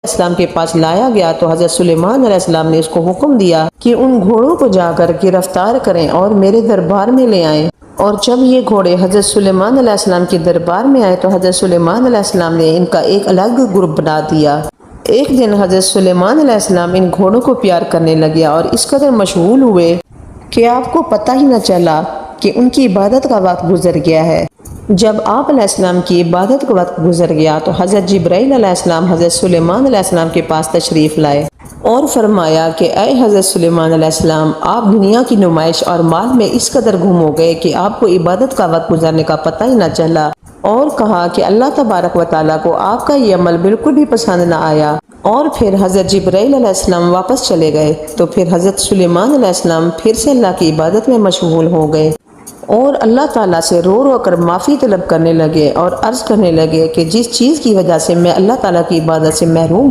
السلام کے پاس لایا گیا تو حضرت سلیمان علیہ السلام نے اس کو حکم دیا کہ ان گھوڑوں کو جا کر گرفتار کریں اور میرے دربار میں لے آئیں۔ اور جب یہ گھوڑے حضرت سلیمان علیہ السلام کے دربار میں آئے تو حضرت سلیمان علیہ السلام نے ان کا ایک الگ گروپ بنا دیا۔ ایک دن حضرت سلیمان علیہ السلام ان گھوڑوں کو پیار کرنے لگے اور اس قدر مشغول ہوئے کہ آپ کو پتہ ہی نہ چلا کہ ان کی عبادت کا وقت گزر گیا ہے۔ جب آپ علیہ السلام کی عبادت کا وقت گزر گیا تو حضرت جبرائیل علیہ السلام حضرت سلیمان علیہ السلام کے پاس تشریف لائے اور فرمایا کہ اے حضرت سلیمان علیہ السلام، آپ دنیا کی نمائش اور مال میں اس قدر گم ہو گئے کہ آپ کو عبادت کا وقت گزرنے کا پتہ ہی نہ چلا، اور کہا کہ اللہ تبارک و تعالیٰ کو آپ کا یہ عمل بالکل بھی پسند نہ آیا۔ اور پھر حضرت جبرائیل علیہ السلام واپس چلے گئے تو پھر حضرت سلیمان علیہ السلام پھر سے اللہ کی عبادت میں مشغول ہو گئے اور اللہ تعالیٰ سے رو رو کر معافی طلب کرنے لگے اور عرض کرنے لگے کہ جس چیز کی وجہ سے میں اللہ تعالیٰ کی عبادت سے محروم